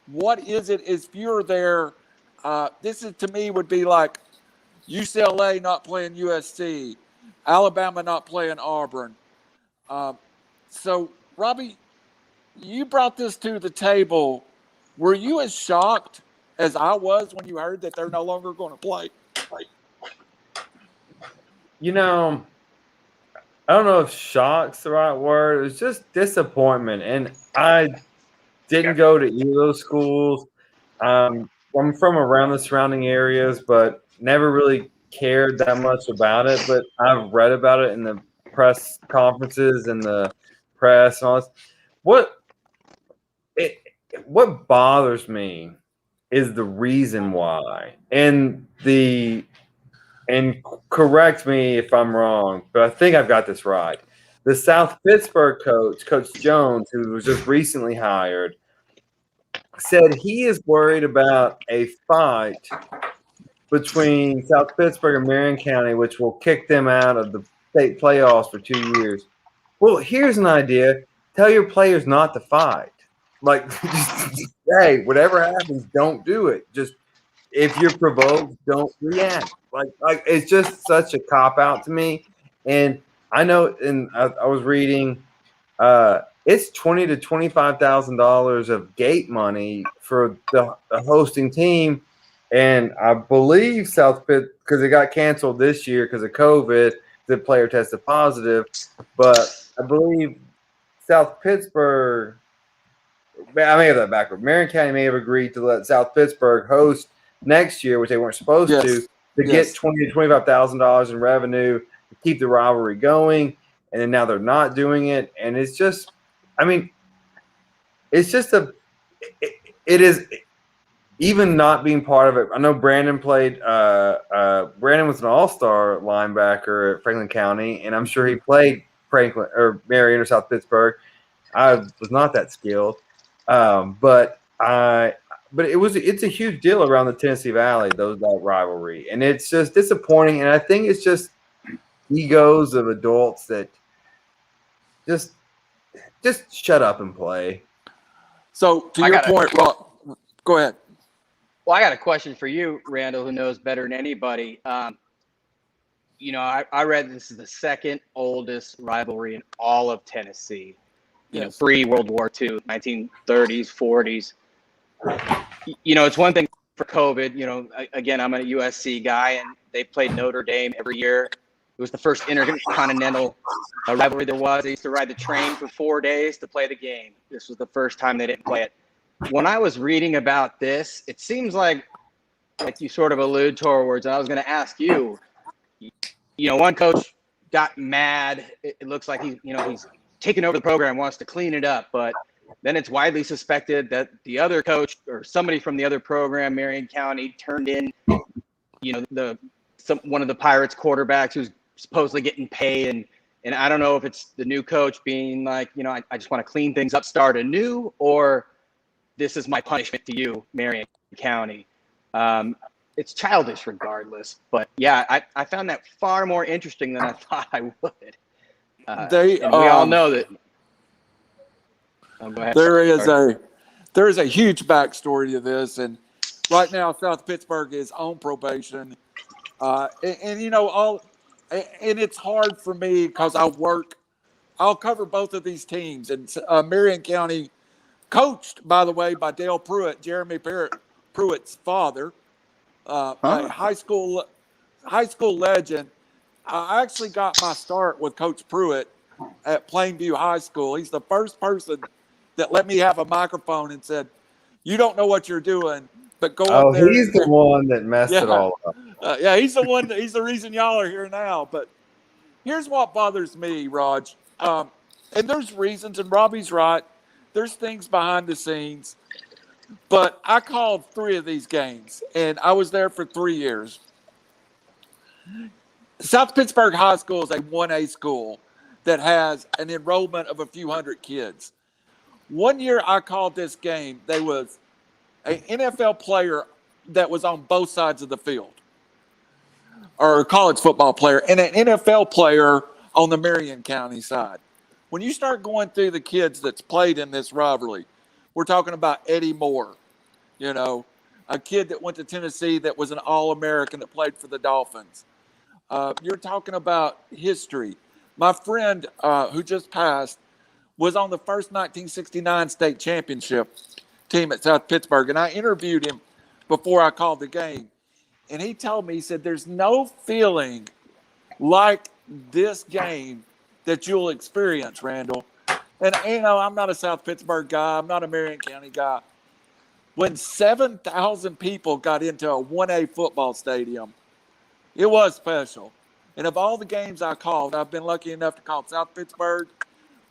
What is it if you're there? This is, to me, would be like UCLA not playing USC, Alabama not playing Auburn. So, Robbie, you brought this to the table. Were you as shocked as I was when you heard that they're no longer going to play? You know, I don't know if shock's the right word. It was just disappointment. And I didn't go to either of those schools. I'm from around the surrounding areas, but never really cared that much about it. But I've read about it in the press conferences and the press and all this. What bothers me is the reason why. And correct me if I'm wrong, but I think I've got this right. The South Pittsburgh coach, Coach Jones, who was just recently hired, said he is worried about a fight between South Pittsburgh and Marion County, which will kick them out of the state playoffs for 2 years. Well, here's an idea. Tell your players not to fight. Like, just, hey, whatever happens, don't do it. Just if you're provoked, don't react. Like it's just such a cop out to me. And I know, and I was reading, it's $20,000 to $25,000 of gate money for the hosting team, and I believe South Pitt, because it got canceled this year because of COVID, the player tested positive. But I believe South Pittsburgh. I may have that backward. Marion County may have agreed to let South Pittsburgh host next year, which they weren't supposed to get $20,000 to $25,000 in revenue to keep the rivalry going. And then now they're not doing it. And it's just, I mean, it's just it is even not being part of it. I know Brandon played, Brandon was an all-star linebacker at Franklin County, and I'm sure he played Franklin or Marion or South Pittsburgh. I was not that skilled. But it's a huge deal around the Tennessee Valley, that rivalry, and it's just disappointing. And I think it's just egos of adults that just shut up and play. So to your point, Rob, go ahead. Well, I got a question for you, Randall, who knows better than anybody. I read this is the second oldest rivalry in all of Tennessee. Pre-World War II, 1930s, 40s. It's one thing for COVID. Again, I'm a USC guy, and they played Notre Dame every year. It was the first intercontinental rivalry there was. They used to ride the train for 4 days to play the game. This was the first time they didn't play it. When I was reading about this, it seems like you sort of allude towards, and I was going to ask you, one coach got mad. It looks like he's taken over the program, wants to clean it up, but then it's widely suspected that the other coach or somebody from the other program, Marion County, turned in, one of the Pirates quarterbacks who's supposedly getting paid, and I don't know if it's the new coach being like, I just want to clean things up, start anew, or this is my punishment to you, Marion County. It's childish regardless, but yeah, I found that far more interesting than I thought I would. We all know that. Go ahead. There is a huge backstory to this, and right now South Pittsburgh is on probation, and it's hard for me because I'll cover both of these teams, and Marion County, coached by the way by Dale Pruitt, Jeremy Pruitt's father, a high school legend. I actually got my start with Coach Pruitt at Plainview High School. He's the first person that let me have a microphone and said, "You don't know what you're doing. but go up there. He's the one that messed it all up. Yeah, he's the one. He's the reason y'all are here now. But here's what bothers me, Raj. And there's reasons, and Robbie's right. There's things behind the scenes. But I called 3 of these games, and I was there for 3 years. South Pittsburgh High School is a 1A school that has an enrollment of a few hundred kids. One year I called this game, there was an NFL player that was on both sides of the field, or a college football player, and an NFL player on the Marion County side. When you start going through the kids that's played in this rivalry, we're talking about Eddie Moore, a kid that went to Tennessee that was an All-American that played for the Dolphins. You're talking about history. My friend who just passed was on the first 1969 state championship team at South Pittsburgh, and I interviewed him before I called the game. And he told me, he said, there's no feeling like this game that you'll experience, Randall. And, I'm not a South Pittsburgh guy. I'm not a Marion County guy. When 7,000 people got into a 1A football stadium, it was special. And of all the games I called, I've been lucky enough to call South Pittsburgh,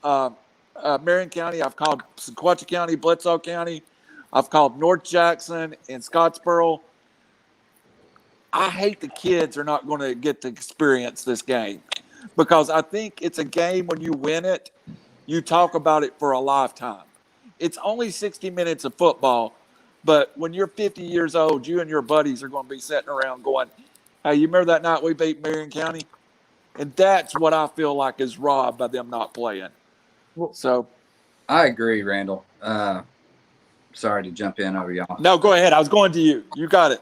Marion County. I've called Sequatchie County, Bledsoe County. I've called North Jackson and Scottsboro. I hate the kids are not going to get to experience this game, because I think it's a game when you win it, you talk about it for a lifetime. It's only 60 minutes of football, but when you're 50 years old, you and your buddies are going to be sitting around going, hey, you remember that night we beat Marion County? And that's what I feel like is robbed by them not playing. So I agree, Randall. Sorry to jump in over y'all. No, go ahead. I was going to you. You got it.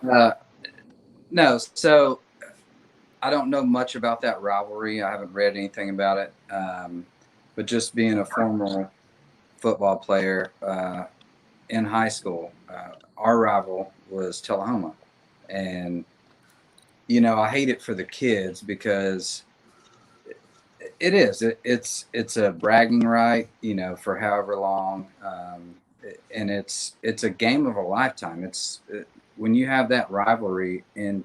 No, so I don't know much about that rivalry. I haven't read anything about it. But just being a former football player in high school, our rival was Tullahoma. And, I hate it for the kids because it's a bragging right, for however long. And it's a game of a lifetime. When you have that rivalry in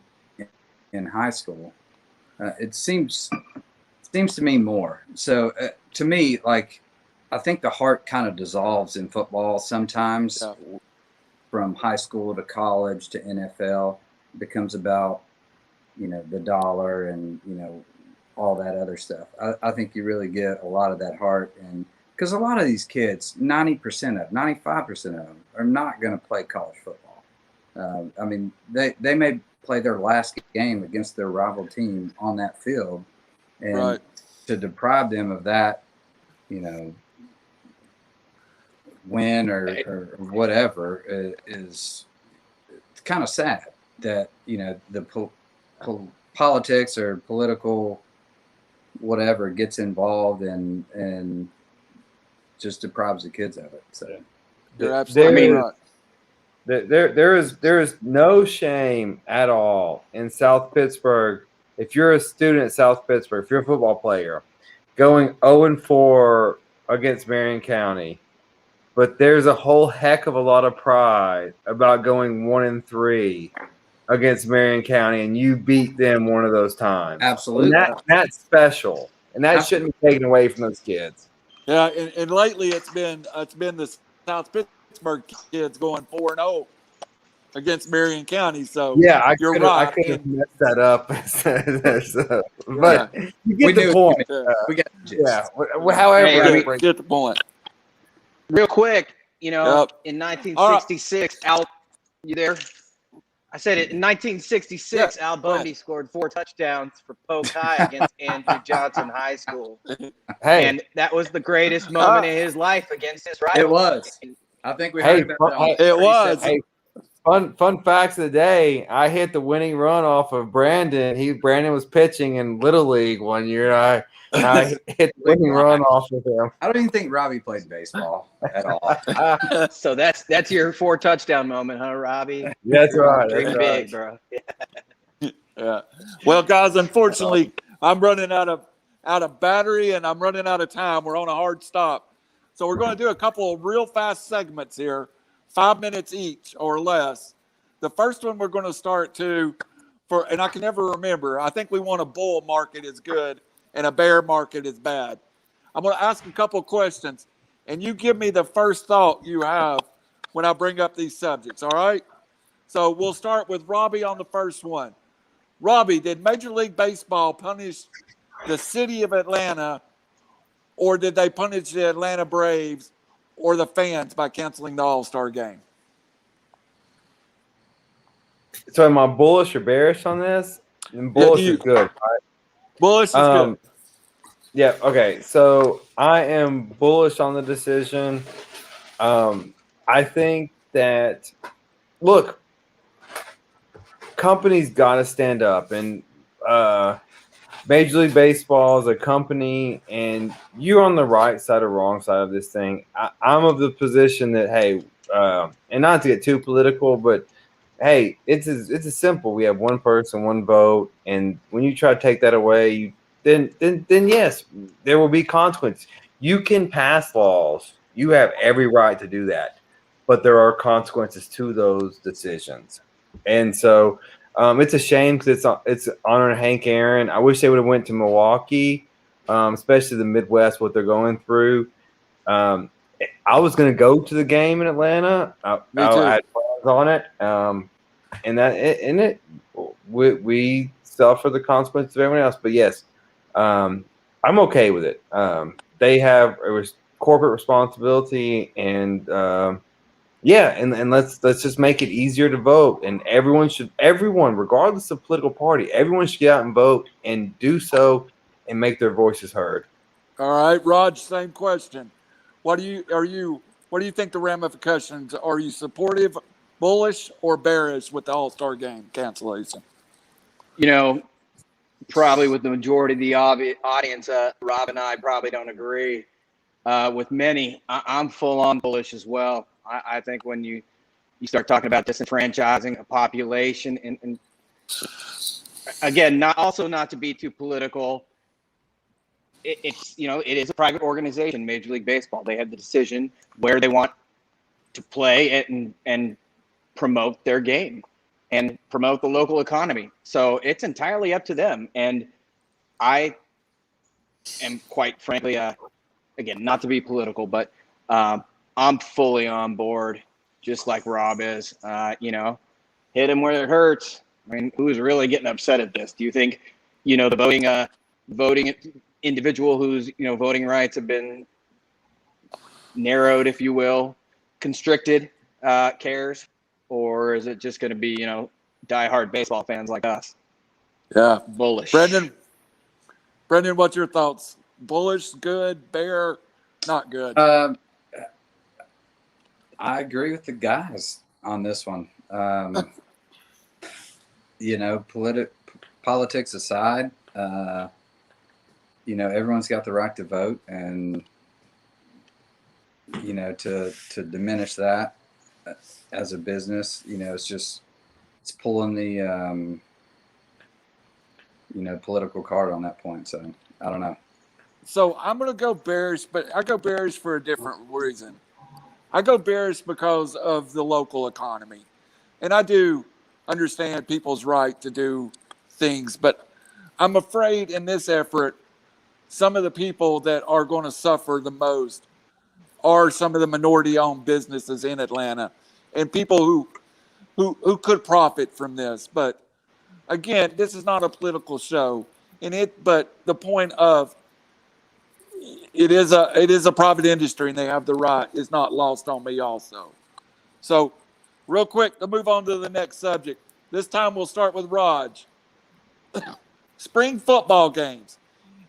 high school, it seems to me more. So to me, like, I think the heart kind of dissolves in football sometimes. Yeah. From high school to college to NFL, it becomes about, the dollar and, all that other stuff. I think you really get a lot of that heart, and because a lot of these kids, 95% of them are not going to play college football. I mean, they may play their last game against their rival team on that field, and Right. to deprive them of that, win or whatever is kind of sad that, the politics or political whatever gets involved and just deprives the kids of it. So You're absolutely There- right. There is no shame at all in South Pittsburgh. If you're a student at South Pittsburgh, if you're a football player, going 0-4 against Marion County, but there's a whole heck of a lot of pride about going 1-3 against Marion County, and you beat them one of those times. absolutely. And that's special, and that shouldn't be taken away from those kids. Yeah, and lately it's been the South Pittsburgh kids going 4-0 against Marion County. So Yeah, you're I right. could have And- messed that up. But you get We the knew point. we got the gist. Yeah, however, Hey, I we- break- get the point. Real quick, Yep. in 1966, Al, you there? I said it in 1966. Al go ahead. Bundy scored 4 touchdowns for Polk High against Andrew Johnson High School, hey, and that was the greatest moment in his life against his rival. It was. I think we Hey, heard about that. on it 37. was. hey, fun facts of the day. I hit the winning run off of Brandon. Brandon was pitching in Little League one year. I hit the winning run off of him. I don't even think Robbie played baseball at all. So that's your 4 touchdown moment, huh, Robbie? That's right. Dream That's big, right. bro. Yeah. Well, guys, unfortunately, I'm running out of battery and I'm running out of time. We're on a hard stop. So we're going to do a couple of real fast segments here, 5 minutes each or less. The first one we're going to start and I can never remember. I think we want a bull market is good and a bear market is bad. I'm going to ask a couple of questions, and you give me the first thought you have when I bring up these subjects, all right? So we'll start with Robbie on the first one. Robbie, did Major League Baseball punish the city of Atlanta, or did they punish the Atlanta Braves or the fans by canceling the All-Star game? So am I bullish or bearish on this? And bullish is good. Bullish is good. Yeah, okay. So I am bullish on the decision. I think that, look, companies got to stand up, and Major League Baseball is a company, and you're on the right side or wrong side of this thing. I'm of the position that, hey, and not to get too political, but hey, it's as simple. We have one person, one vote, and when you try to take that away, then yes, there will be consequences. You can pass laws. You have every right to do that, but there are consequences to those decisions. And so it's a shame because it's honoring Hank Aaron. I wish they would have went to Milwaukee, especially the Midwest, what they're going through. I was going to go to the game in Atlanta. I had plans on it, we suffer the consequences of everyone else. But yes, I'm okay with it. They have corporate responsibility, and and let's just make it easier to vote. And everyone, regardless of political party, everyone should get out and vote and do so and make their voices heard. All right, Raj, same question. What do you think the ramifications? Are you supportive, bullish, or bearish with the All-Star game cancellation? Probably with the majority of the audience, Rob and I probably don't agree with many. I'm full on bullish as well. I think when you start talking about disenfranchising a population, and again, not to be too political, it is a private organization, Major League Baseball. They have the decision where they want to play and promote their game and promote the local economy. So it's entirely up to them. And I am, quite frankly, again, not to be political, but I'm fully on board, just like Rob is. Hit him where it hurts. I mean, who's really getting upset at this? Do you think, the voting individual whose voting rights have been narrowed, if you will, constricted, cares, or is it just going to be diehard baseball fans like us? Yeah, bullish. Brendan, what's your thoughts? Bullish, good, bear, not good. I agree with the guys on this one. Politics aside, everyone's got the right to vote, and to diminish that as a business, it's pulling the political card on that point. So I don't know. So I'm going to go bearish, but I go bearish for a different reason. I go bearish because of the local economy. And I do understand people's right to do things, but I'm afraid in this effort, some of the people that are going to suffer the most are some of the minority-owned businesses in Atlanta and people who could profit from this. But again, this is not a political show, but the point of it is a private industry, and they have the right is not lost on me also. So real quick, to move on to the next subject. This time we'll start with Raj. Spring football games.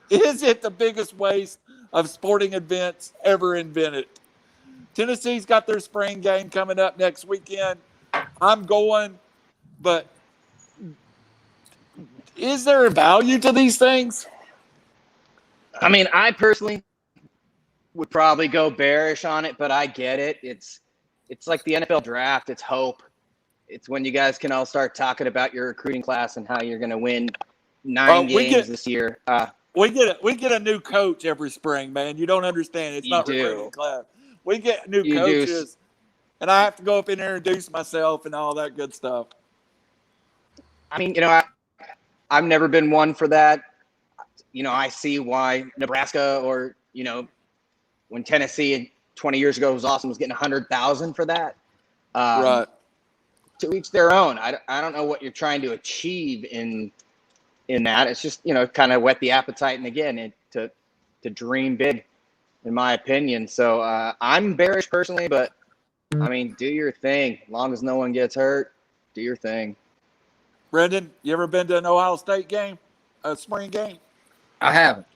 Is it the biggest waste of sporting events ever invented? Tennessee's got their spring game coming up next weekend. I'm going, but is there a value to these things? I mean, I personally would probably go bearish on it, but I get it. It's like the NFL draft. It's hope. It's when you guys can all start talking about your recruiting class and how you're going to win 9 games this year. We get a new coach every spring, man. You don't understand. It's not recruiting class. We get new coaches. and I have to go up and introduce myself and all that good stuff. I mean, I've never been one for that. I see why Nebraska or, when Tennessee 20 years ago was awesome, was getting 100,000 for that. Right. To each their own. I don't know what you're trying to achieve in that. It's just, kind of whet the appetite. And again, to dream big, in my opinion. So I'm bearish personally, but I mean, do your thing. As long as no one gets hurt, do your thing. Brendan, you ever been to an Ohio State game, a spring game? I haven't.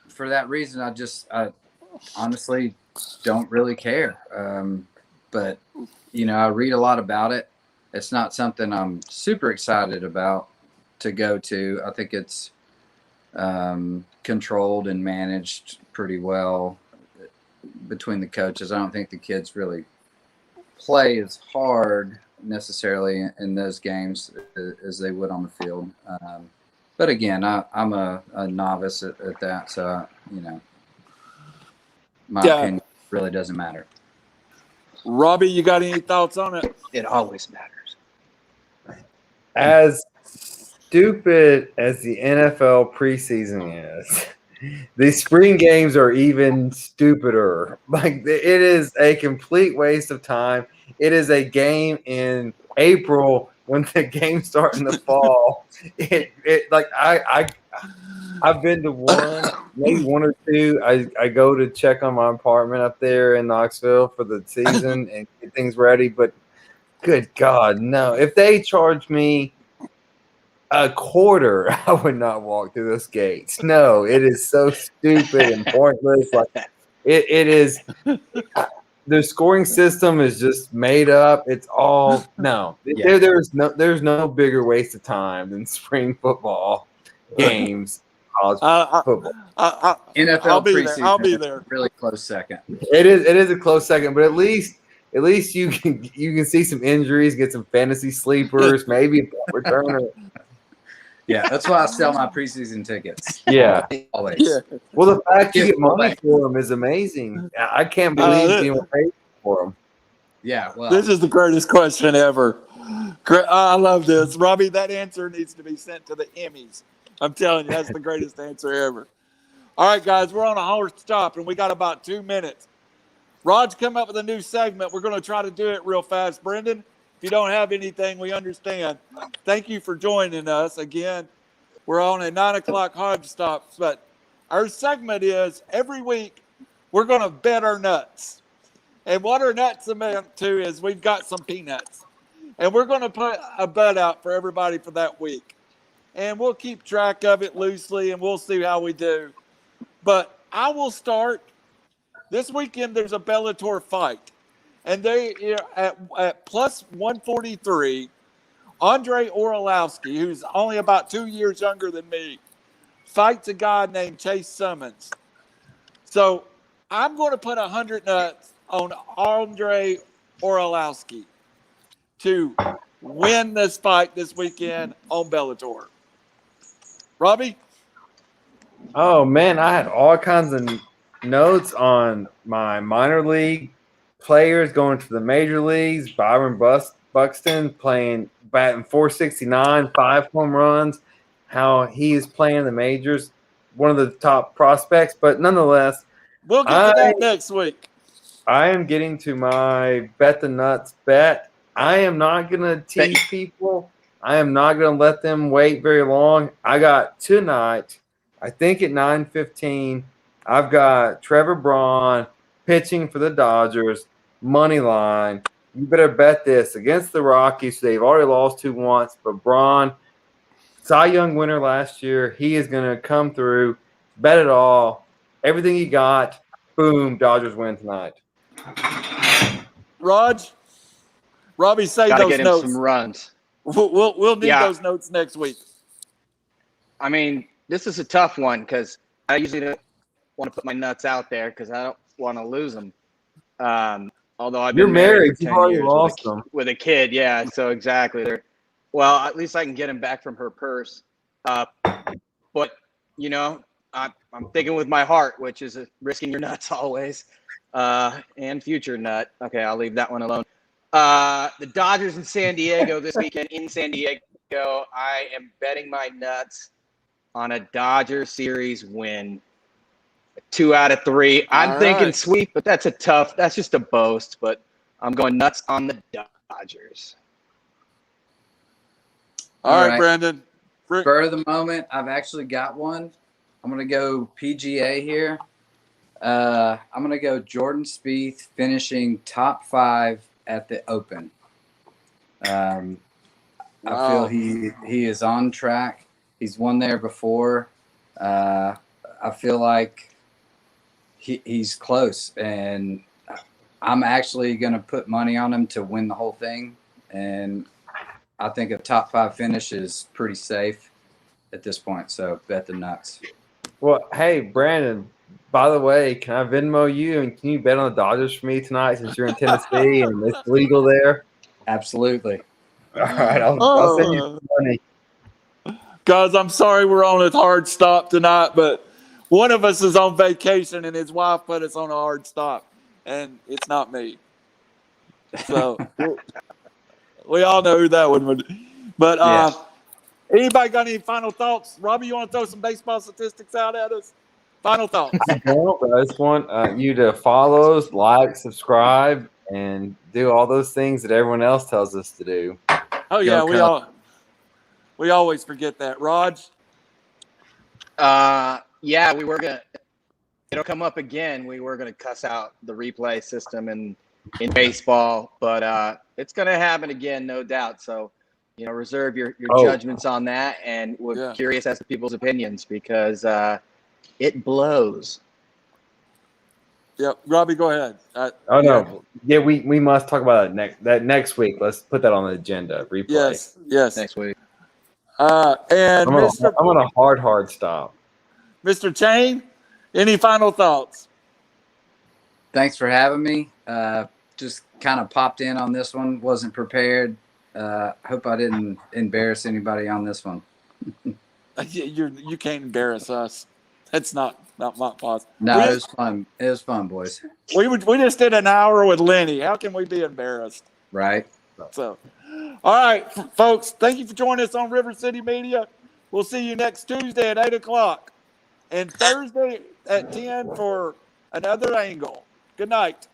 For that reason, I honestly don't really care. But I read a lot about it. It's not something I'm super excited about to go to. I think it's controlled and managed pretty well between the coaches. I don't think the kids really play as hard necessarily in those games as they would on the field. But again, I'm a novice at that, so my opinion really doesn't matter. Robbie, you got any thoughts on it? It always matters. As stupid as the NFL preseason is, the spring games are even stupider. Like, it is a complete waste of time. It is a game in April when the games start in the fall. I've been to one, maybe one or two. I go to check on my apartment up there in Knoxville for the season and get things ready. But good God, no. If they charge me a quarter, I would not walk through those gates. No, it is so stupid and pointless. Like it is. The scoring system is just made up. It's all no. Yeah. There's no bigger waste of time than spring football games. College football. NFL I'll be preseason there. I'll be is there. a really close second. It is a close second, but at least you can see some injuries, get some fantasy sleepers, maybe a punt returner. Yeah, that's why I sell my preseason tickets. Yeah. Always. Yeah. Well, the fact you get money for them is amazing. I can't believe anyone paid for them. Yeah, well, This is the greatest question ever. I love this. Robbie, that answer needs to be sent to the Emmys. I'm telling you, that's the greatest answer ever. All right, guys, we're on a hard stop, and we got about 2 minutes. Rod's come up with a new segment. We're going to try to do it real fast. Brendan, if you don't have anything, we understand. Thank you for joining us. Again, we're on a 9 o'clock hard stop, but our segment is every week we're going to bet our nuts. And what our nuts amount to is we've got some peanuts. And we're going to put a bet out for everybody for that week. And we'll keep track of it loosely, and we'll see how we do. But I will start. This weekend, there's a Bellator fight. And they at plus 143, Andre Orlowski, who's only about 2 years younger than me, fights a guy named Chase Summons. So I'm going to put 100 nuts on Andre Orlowski to win this fight this weekend on Bellator. Robbie? Oh, man, I had all kinds of notes on my minor league players going to the major leagues. Byron Buxton batting 469, 5 home runs, how he is playing the majors, one of the top prospects. But nonetheless, we'll get to that next week. I am getting to my bet the nuts bet. I am not going to tease people. I am not going to let them wait very long. I got tonight, I think at 9:15, I've got Trevor Braun pitching for the Dodgers, money line. You better bet this against the Rockies. They've already lost 2 once, but Braun, Cy Young winner last year, he is going to come through, bet it all, everything he got, boom, Dodgers win tonight. Robbie, save Gotta those get him notes. some runs. We'll need those notes next week. I mean, this is a tough one because I usually don't want to put my nuts out there because I don't want to lose them. Although I've been married for 10 years with a kid. Yeah, so exactly. Well, at least I can get him back from her purse. But, I'm thinking with my heart, which is risking your nuts always. and future nut. Okay, I'll leave that one alone. The Dodgers in San Diego this weekend in San Diego. I am betting my nuts on a Dodger series win. 2 out of 3. I'm thinking sweep, but that's just a boast, but I'm going nuts on the Dodgers. All right, Brandon. For the moment, I've actually got one. I'm going to go PGA here. I'm going to go Jordan Spieth finishing top 5 at the Open. I feel he is on track. He's won there before. I feel like he's close, and I'm actually going to put money on him to win the whole thing. And I think a top 5 finish is pretty safe at this point. So bet the nuts. Well, hey, Brandon, by the way, can I Venmo you and can you bet on the Dodgers for me tonight since you're in Tennessee and it's legal there? Absolutely. All right, I'll send you some money. Guys, I'm sorry we're on a hard stop tonight, but one of us is on vacation and his wife put us on a hard stop, and it's not me. So we all know who that one would be. But anybody got any final thoughts? Robbie, you want to throw some baseball statistics out at us? Final thoughts. I don't, but I just want you to follow us, like, subscribe, and do all those things that everyone else tells us to do. Oh, yeah, we always forget that. Raj? Yeah, we were gonna. It'll come up again. We were gonna cuss out the replay system in baseball, but it's gonna happen again, no doubt. So, reserve your judgments on that, and we're curious as to people's opinions because it blows. Yeah, Robbie, go ahead. No, we must talk about that next week. Let's put that on the agenda. Replay. Yes, next week. And I'm on a hard stop. Mr. Chain, any final thoughts? Thanks for having me. Just kind of popped in on this one. Wasn't prepared. Hope I didn't embarrass anybody on this one. You can't embarrass us. That's not possible. No, it was fun. It was fun, boys. We just did an hour with Lenny. How can we be embarrassed? Right. So, all right, folks. Thank you for joining us on River City Media. We'll see you next Tuesday at 8:00 and Thursday at 10 for another angle. Good night.